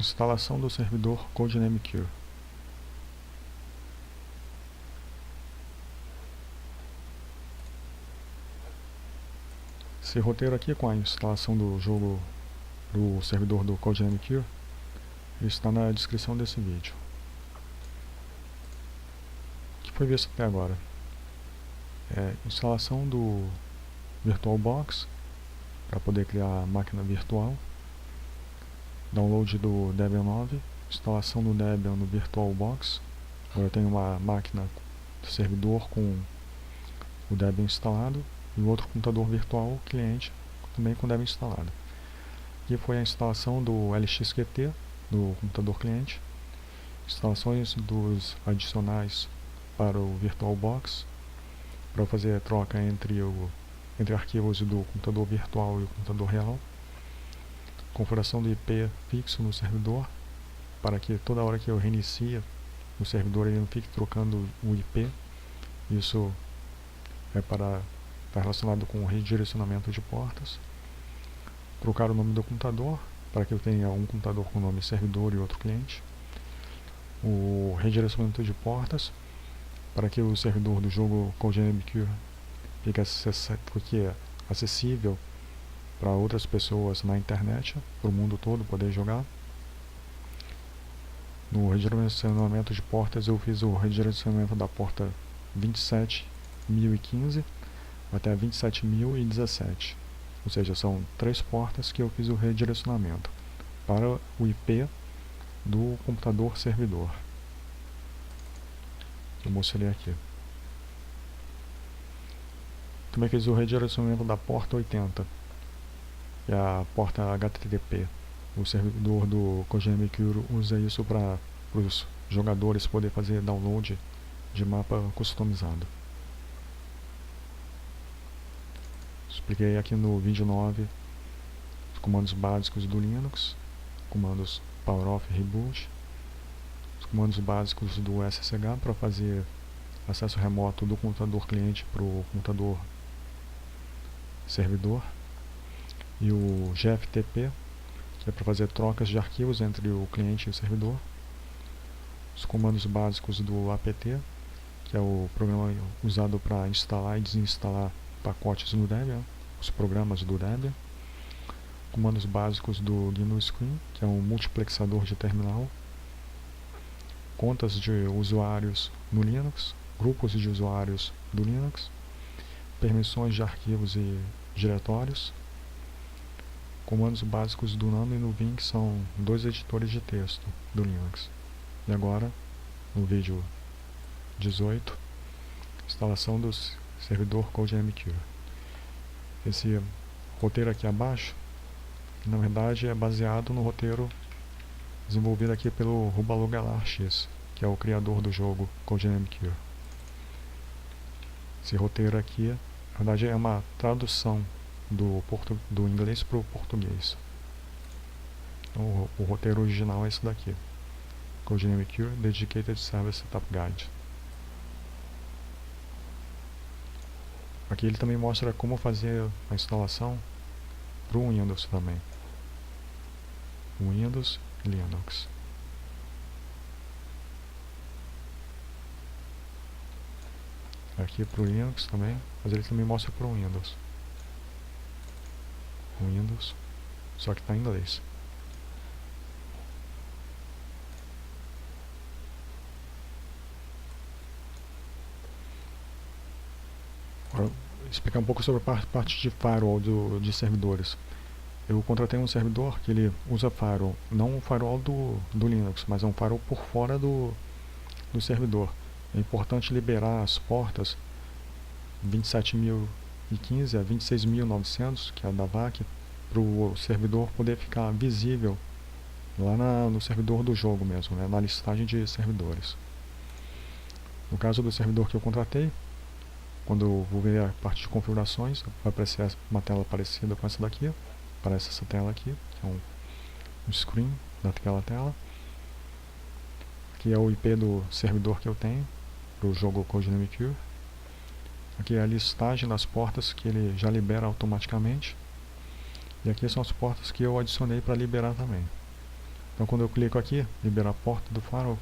Instalação do servidor CodenameCure. Esse roteiro aqui com a instalação do jogo do servidor do CodenameCure está na descrição desse vídeo. O que foi visto até agora? Instalação do VirtualBox para poder criar a máquina virtual, download do Debian 9, instalação do Debian no VirtualBox. Agora eu tenho uma máquina do servidor com o Debian instalado e outro computador virtual cliente também com o Debian instalado. Aqui foi a instalação do LXQT do computador cliente, instalações dos adicionais para o VirtualBox para fazer a troca entre arquivos do computador virtual e o computador real, configuração do IP fixo no servidor para que toda hora que eu reinicie o servidor ele não fique trocando o IP. Isso está relacionado com o redirecionamento de portas. Trocar o nome do computador para que eu tenha um computador com o nome servidor e outro cliente. O redirecionamento de portas para que o servidor do jogo CodenameCure fique acessível para outras pessoas na internet, para o mundo todo poder jogar. No redirecionamento de portas eu fiz o redirecionamento da porta 27.015 até 27.017, ou seja, são 3 portas que eu fiz o redirecionamento para o IP do computador servidor. Eu mostrei aqui. Também fiz o redirecionamento da porta 80, que é a porta HTTP. O servidor do CodenameCure usa isso para os jogadores poder fazer download de mapa customizado. Expliquei aqui no vídeo 9 os comandos básicos do Linux, comandos PowerOff e Reboot, os comandos básicos do SSH para fazer acesso remoto do computador cliente para o computador servidor, e o GFTP, que é para fazer trocas de arquivos entre o cliente e o servidor, os comandos básicos do apt, que é o programa usado para instalar e desinstalar pacotes no Debian, os programas do Debian, comandos básicos do GNU Screen, que é um multiplexador de terminal, contas de usuários no Linux, grupos de usuários do Linux, permissões de arquivos e diretórios, comandos básicos do Nano e no Vim, que são 2 editores de texto do Linux. E agora, no vídeo 18, instalação do servidor CodenameCure. Esse roteiro aqui abaixo, na verdade, é baseado no roteiro desenvolvido aqui pelo Rubalo-Galar-X, que é o criador do jogo CodenameCure. Esse roteiro aqui, na verdade, é uma tradução do inglês para o português. Então, o roteiro original é esse daqui: CodenameCure Dedicated Server Setup Guide. Aqui ele também mostra como fazer a instalação para o Windows também. Windows e Linux. Aqui para o Linux também, mas ele também mostra para o Windows. Windows, só que está em inglês. Agora, explicar um pouco sobre a parte de firewall de servidores. Eu contratei um servidor que ele usa firewall, não um firewall do Linux, mas é um firewall por fora do servidor. É importante liberar as portas 27.015 a 26.900, que é a da VAC, para o servidor poder ficar visível lá no servidor do jogo mesmo, né, na listagem de servidores. No caso do servidor que eu contratei, quando eu vou ver a parte de configurações, vai aparecer uma tela parecida com essa daqui. Aparece essa tela aqui, que é um screen daquela tela. Aqui é o IP do servidor que eu tenho para o jogo CodenameCure. Aqui é a listagem das portas que ele já libera automaticamente. E aqui são as portas que eu adicionei para liberar também. Então quando eu clico aqui, liberar a porta do farol,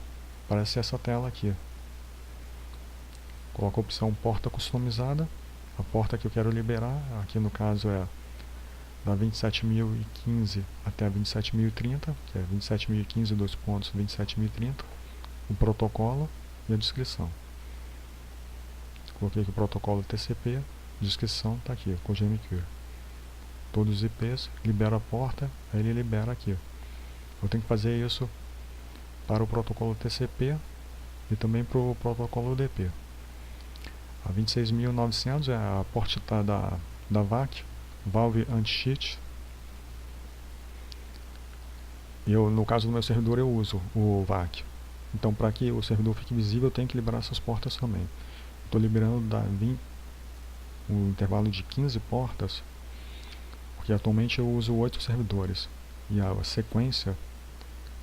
aparece essa tela aqui. Coloco a opção porta customizada, a porta que eu quero liberar, aqui no caso é da 27.015 até a 27.030, que é 27.015, 27.030, o protocolo e a descrição. Coloquei aqui o protocolo TCP, descrição está aqui, com GMQ. Todos os IPs, libera a porta, aí ele libera aqui. Eu tenho que fazer isso para o protocolo TCP e também para o protocolo UDP. A 26.900 é a porta da VAC, Valve Anti-Cheat. No caso do meu servidor, eu uso o VAC. Então, para que o servidor fique visível, eu tenho que liberar essas portas também. Estou liberando um intervalo de 15 portas, porque atualmente eu uso 8 servidores. E a sequência,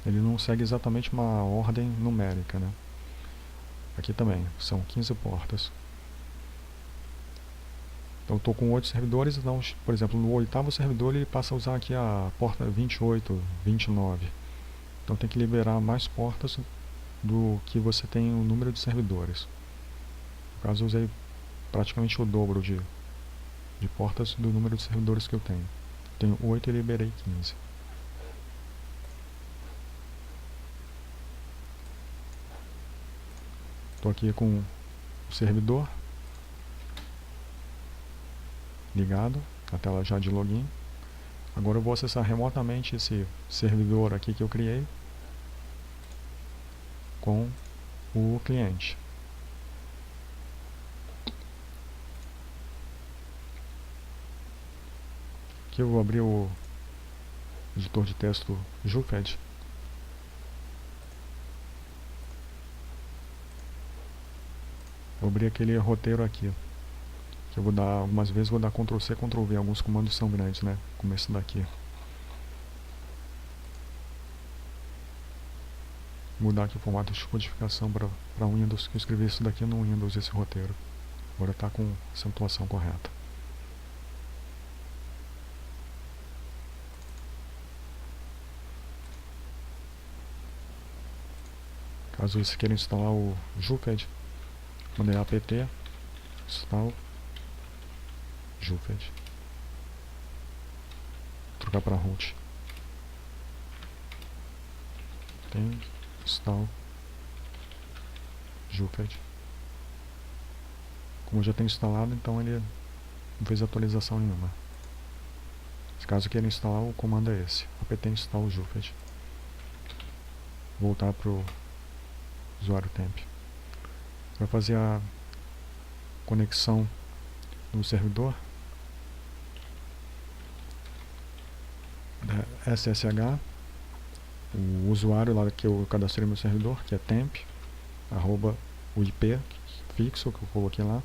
ele não segue exatamente uma ordem numérica, né? Aqui também, são 15 portas. Então, estou com 8 servidores, então, por exemplo, no 8º servidor ele passa a usar aqui a porta 28, 29. Então, tem que liberar mais portas do que você tem o número de servidores. No caso, eu usei praticamente o dobro de portas do número de servidores que eu tenho. Tenho 8 e liberei 15. Estou aqui com o servidor ligado, a tela já de login. Agora eu vou acessar remotamente esse servidor aqui que eu criei com o cliente. Aqui eu vou abrir o editor de texto Jufed. Vou abrir aquele roteiro aqui. Que eu vou dar, algumas vezes vou dar Ctrl C, Ctrl V, alguns comandos são grandes, né? Como esse daqui. Vou mudar aqui o formato de codificação para Windows, que eu escrevi isso daqui no Windows, esse roteiro. Agora está com a acentuação correta. Caso você queira instalar o Jufed, mandei apt install Jufed. Trocar para root. Tem install Jufed. Como eu já tenho instalado, então ele não fez atualização nenhuma. Caso queira instalar, o comando é esse, apt install Jufed. Voltar para o usuário temp. Vai fazer a conexão no servidor da SSH, o usuário lá que eu cadastrei no meu servidor, que é temp, arroba o IP fixo que eu coloquei lá,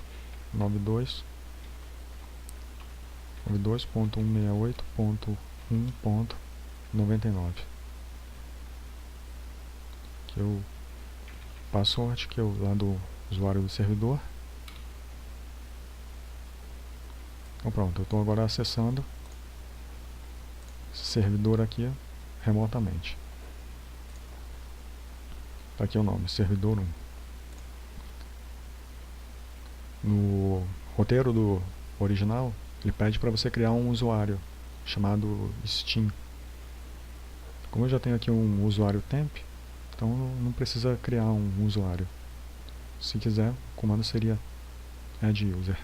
92.168.1.99, que eu password que eu lá do usuário do servidor. Então pronto, eu estou agora acessando esse servidor aqui remotamente. Está aqui o nome, servidor 1. No roteiro do original, ele pede para você criar um usuário chamado Steam. Como eu já tenho aqui um usuário temp, então não precisa criar um usuário. Se quiser, o comando seria add user.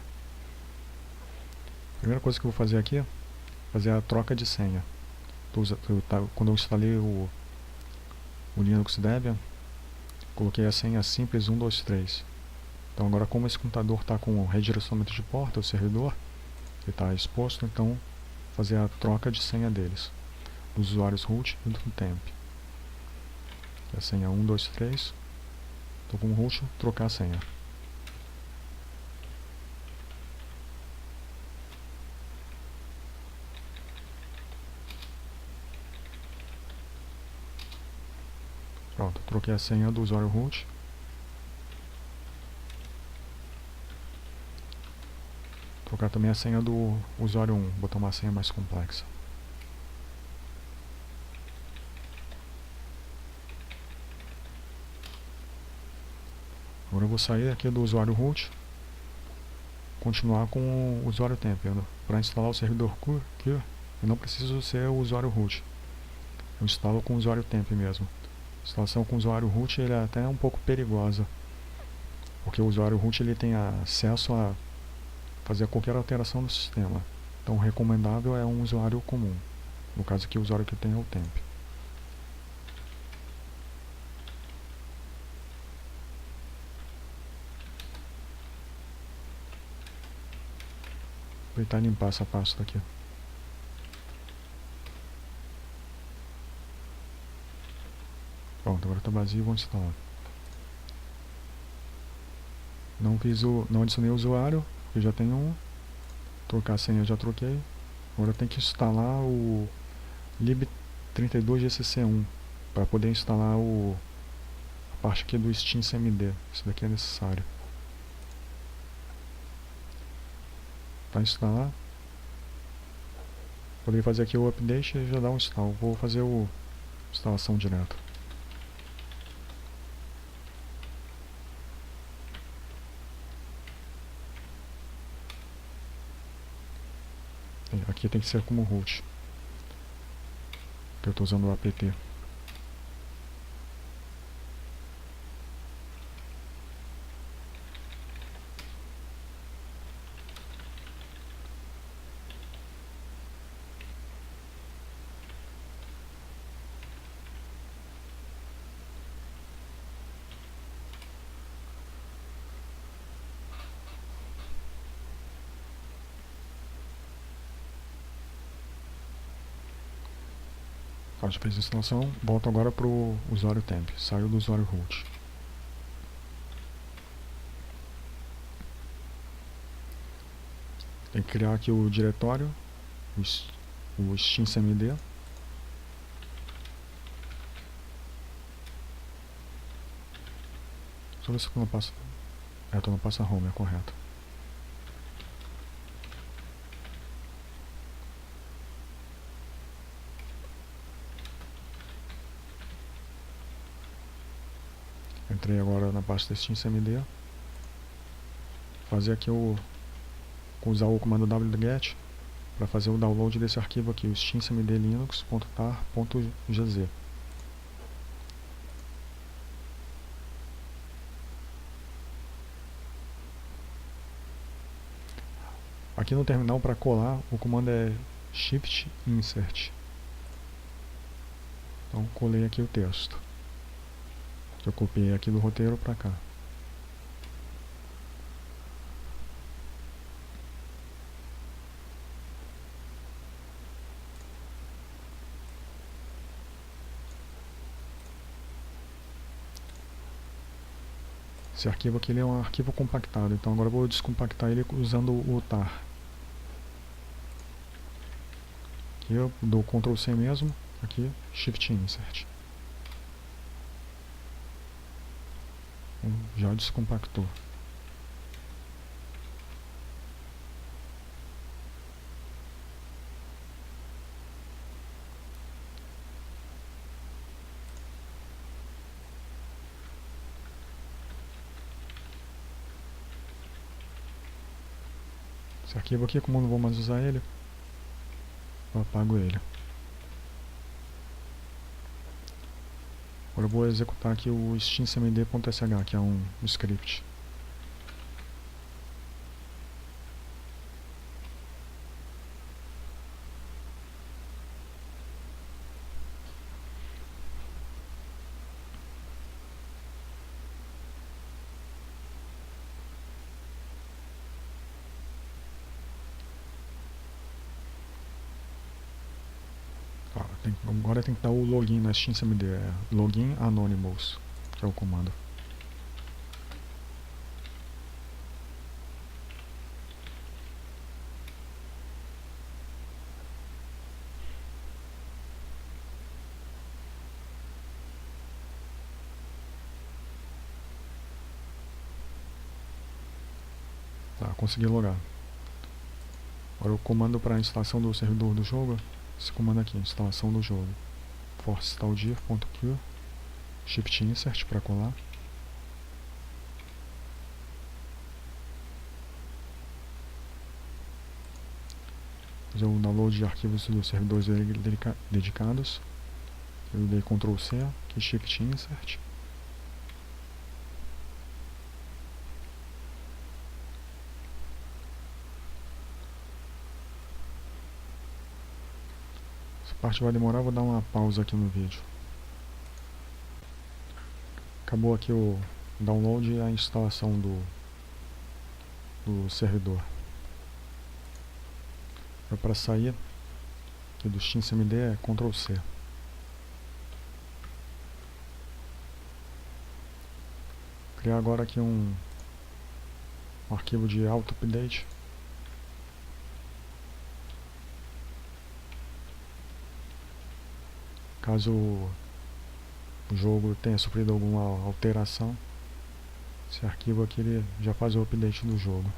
A primeira coisa que eu vou fazer aqui é fazer a troca de senha. Quando eu instalei o Linux Debian, coloquei a senha simples 123. Então agora, como esse computador está com redirecionamento de porta, o servidor, ele está exposto, então fazer a troca de senha deles, dos usuários root e do temp. A senha 123, estou com o root, trocar a senha. Pronto, troquei a senha do usuário root. Trocar também a senha do usuário 1, botar uma senha mais complexa. Agora eu vou sair aqui do usuário root, continuar com o usuário temp. Para instalar o servidor aqui, eu não preciso ser o usuário root, eu instalo com o usuário temp mesmo. A instalação com o usuário root ele é até um pouco perigosa, porque o usuário root ele tem acesso a fazer qualquer alteração no sistema. Então o recomendável é um usuário comum. No caso aqui o usuário que tem é o temp. Vou tentar limpar essa pasta aqui. Pronto, agora está vazio, vou instalar. Não adicionei o usuário, porque já tem um. Trocar a senha, já troquei. Agora tem que instalar o lib32gcc1 para poder instalar a parte aqui do SteamCMD. Isso daqui é necessário. Para instalar, poderia fazer aqui o update e já dar um install. Vou fazer a instalação direto. Aqui tem que ser como root, que eu estou usando o apt. Já fez a instalação, volto agora para o usuário temp, saio do usuário root. Tem que criar aqui o diretório, o SteamCMD. Só ver se eu não passo. Estou no passa home, é correto. Entrei agora na pasta SteamCMD. Fazer aqui usar o comando wget para fazer o download desse arquivo aqui, o steamcmdlinux.tar.gz. Aqui no terminal, para colar, o comando é shift insert. Então colei aqui o texto que eu copiei aqui do roteiro para cá. Esse arquivo aqui ele é um arquivo compactado, então agora eu vou descompactar ele usando o tar. Aqui eu dou Ctrl C mesmo, aqui Shift Insert. Já descompactou. Esse arquivo aqui, como eu não vou mais usar ele, eu apago ele. Agora eu vou executar aqui o steamcmd.sh, que é um script. Agora tem que dar o login na SteamCMD, login anonymous, que é o comando. Tá, consegui logar. Agora o comando para a instalação do servidor do jogo, esse comando aqui, instalação do jogo. force_instaldir.q, shift insert para colar. fazer o download de arquivos dos servidores dedicados. Eu dei Ctrl C, aqui Shift Insert. Essa parte vai demorar, vou dar uma pausa aqui no vídeo. Acabou aqui o download e a instalação do servidor. Para sair aqui do SteamCMD é Ctrl C. Criar agora aqui um arquivo de auto-update. Caso o jogo tenha sofrido alguma alteração, esse arquivo aqui ele já faz o update do jogo.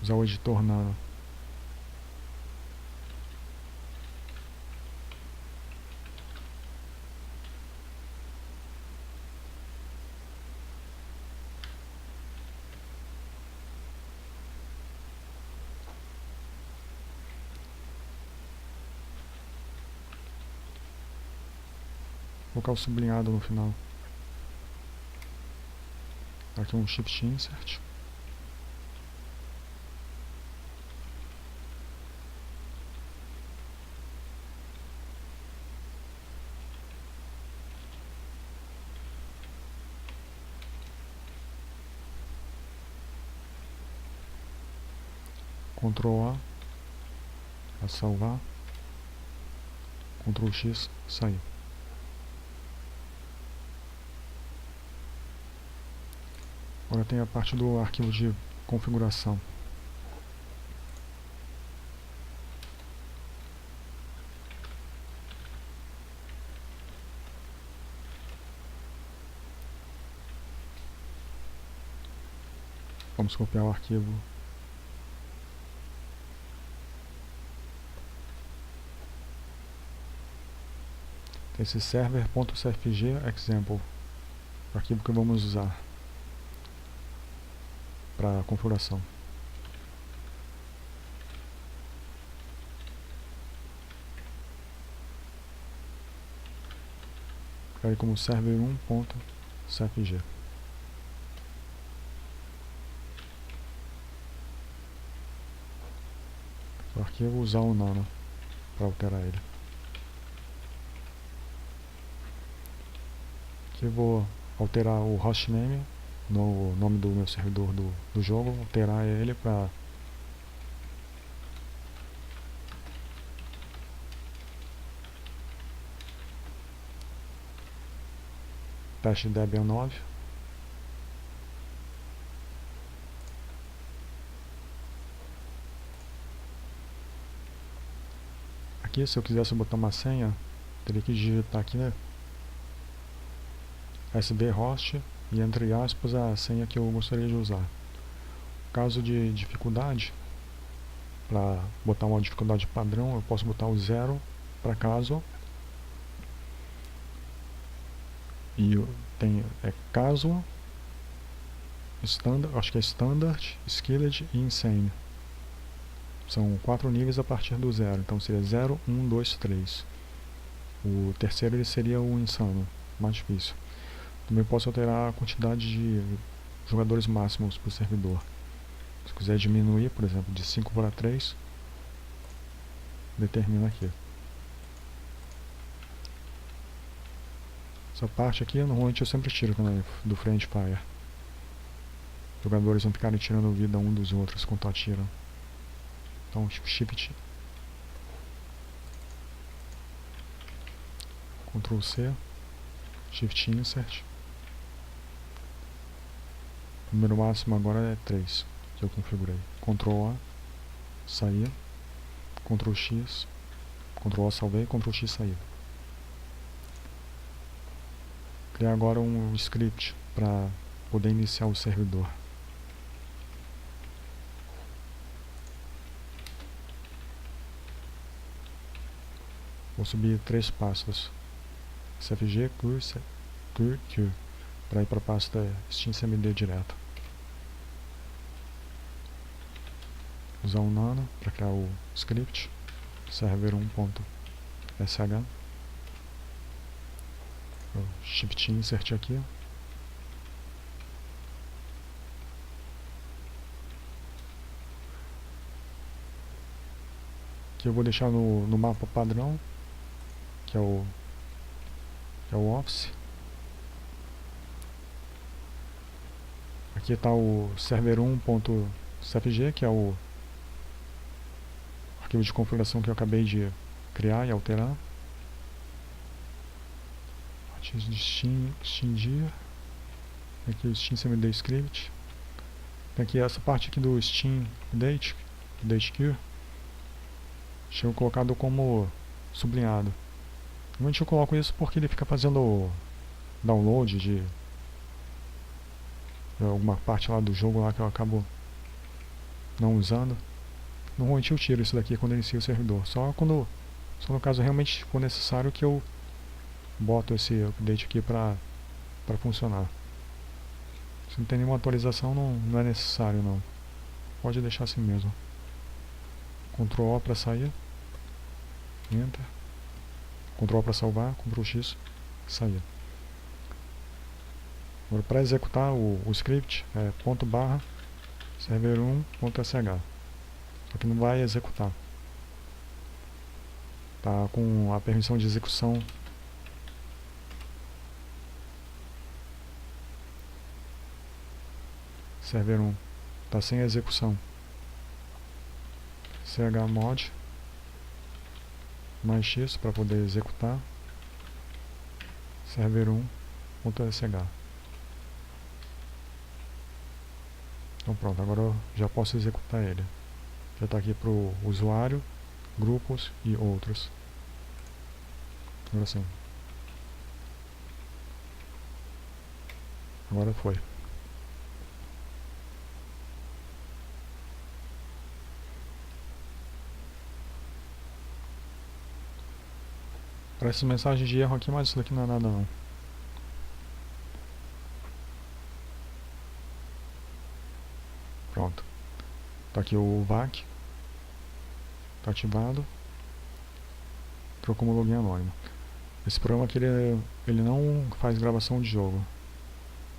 Usar o editor Nano. Vou colocar o sublinhado no final. Aqui um Shift Insert. Ctrl A para salvar. Ctrl X, sair. Agora tem a parte do arquivo de configuração. Vamos copiar o arquivo. Esse server.cfg example, o arquivo que vamos usar para a configuração. Aí como server1.cfg. O arquivo usar o nano para alterar ele. Aqui eu vou alterar o hostname, no nome do meu servidor do jogo, alterar ele para teste Debian 9. Aqui, se eu quisesse botar uma senha, teria que digitar aqui, né, svhost e entre aspas a senha que eu gostaria de usar. Caso de dificuldade, para botar uma dificuldade padrão, eu posso botar o 0 para caso. E tem casual, standard, acho que é standard, skilled e insane. São 4 níveis a partir do 0, então seria 0, 1, 2, 3. O terceiro ele seria o insano, mais difícil. Também posso alterar a quantidade de jogadores máximos para o servidor. Se quiser diminuir, por exemplo, de 5 para 3, determina aqui. Essa parte aqui, normalmente eu sempre tiro também do Friendly Fire. Os jogadores não ficarem tirando vida um dos outros enquanto atiram. Então, Shift, Ctrl C, Shift Insert. O número máximo agora é 3, que eu configurei. Ctrl A, sair. Ctrl X, Ctrl A salvei, Ctrl X sair. Criar agora um script para poder iniciar o servidor. Vou subir 3 passos. CFG, curse, para ir para a pasta SteamCMD direto. Usar um nano para criar o script server1.sh. Shift insert aqui. Aqui eu vou deixar no mapa padrão, que é o Office. Aqui está o server1.cfg, que é o arquivo de configuração que eu acabei de criar e alterar. Artigos de extindir. Aqui o SteamCMD script. Tem aqui essa parte aqui do Steam Date Queue. Deixei colocado como sublinhado. Normalmente eu coloco isso porque ele fica fazendo download de alguma parte lá do jogo lá que eu acabo não usando. Normalmente eu tiro isso daqui quando inicio o servidor. Só no caso realmente for necessário que eu boto esse update aqui para funcionar. Se não tem nenhuma atualização não é necessário não. Pode deixar assim mesmo. Ctrl O para sair. Enter. Ctrl O para salvar. Ctrl X. Sair. Agora para executar o script é /server1.sh. Só que não vai executar. Tá com a permissão de execução server1. Tá sem execução. chmod mais x para poder executar server1.sh. Então pronto, agora eu já posso executar ele. Já está aqui para o usuário, grupos e outros. Agora sim. Agora foi. Parece mensagem de erro aqui, mas isso daqui não é nada não. Pronto. Tá aqui o VAC. Tá ativado. Trocou como login anônimo. Esse programa aqui ele não faz gravação de jogo.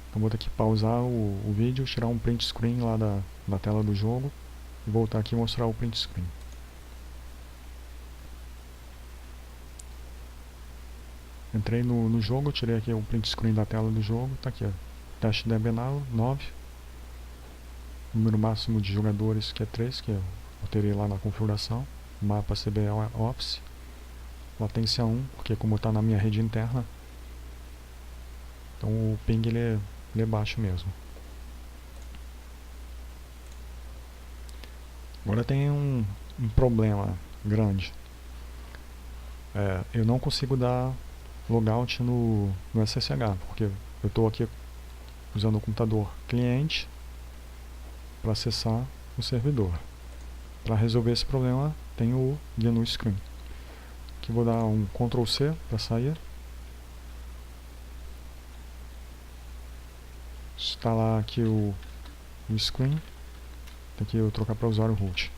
Então vou ter que pausar o vídeo, tirar um print screen lá da tela do jogo e voltar aqui e mostrar o print screen. Entrei no jogo, tirei aqui o print screen da tela do jogo, tá aqui ó. Teste DBNAL 9. Número máximo de jogadores que é 3, que eu alterei lá na configuração. Mapa CBE Office. Latência 1, porque como está na minha rede interna, então o ping ele é baixo mesmo. Agora tem um problema grande. Eu não consigo dar logout no SSH, porque eu estou aqui usando o computador cliente para acessar o servidor. Para resolver esse problema, tem o GNU Screen. Aqui vou dar um Ctrl C para sair. Instalar aqui o screen. Tem que eu trocar para usuário root.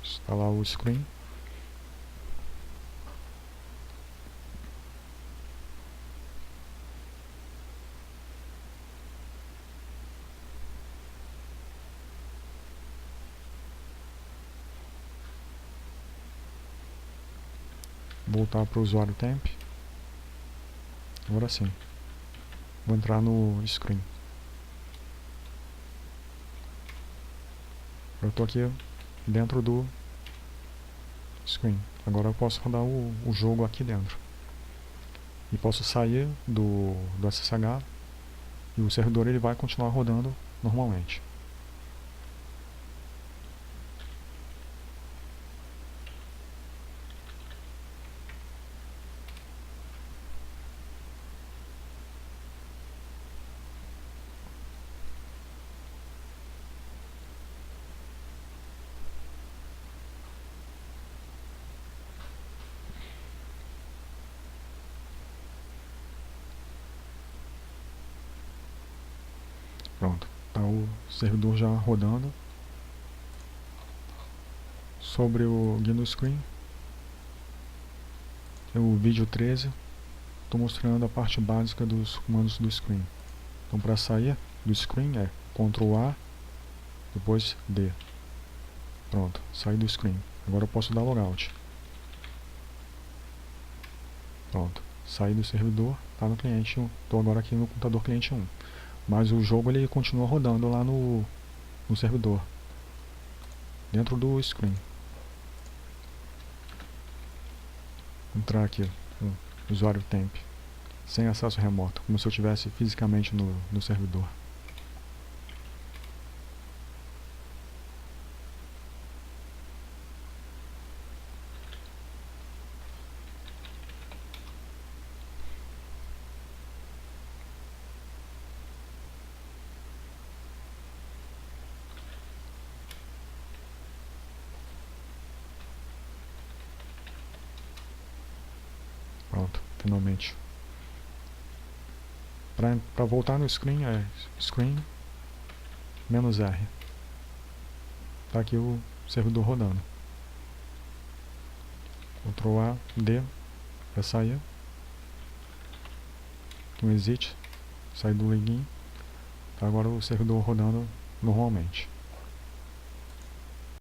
Instalar o screen. Voltar para o usuário temp. Agora sim. Vou entrar no screen. Eu estou aqui dentro do screen. Agora eu posso rodar o jogo aqui dentro. E posso sair do SSH e o servidor ele vai continuar rodando normalmente. Pronto, tá o servidor já rodando. Sobre o GNU Screen, o vídeo 13, estou mostrando a parte básica dos comandos do screen. Então, para sair do screen é Ctrl A, depois D. Pronto, saí do screen. Agora eu posso dar logout. Pronto, saí do servidor, tá no cliente 1. Estou agora aqui no computador cliente 1. Mas o jogo ele continua rodando lá no servidor, dentro do screen. Entrar aqui, usuário temp, sem acesso remoto, como se eu estivesse fisicamente no servidor. Pronto, finalmente. Para voltar no screen é screen -R. Tá aqui o servidor rodando. Ctrl A, D para sair. Um exit, sair do login. Tá agora o servidor rodando normalmente.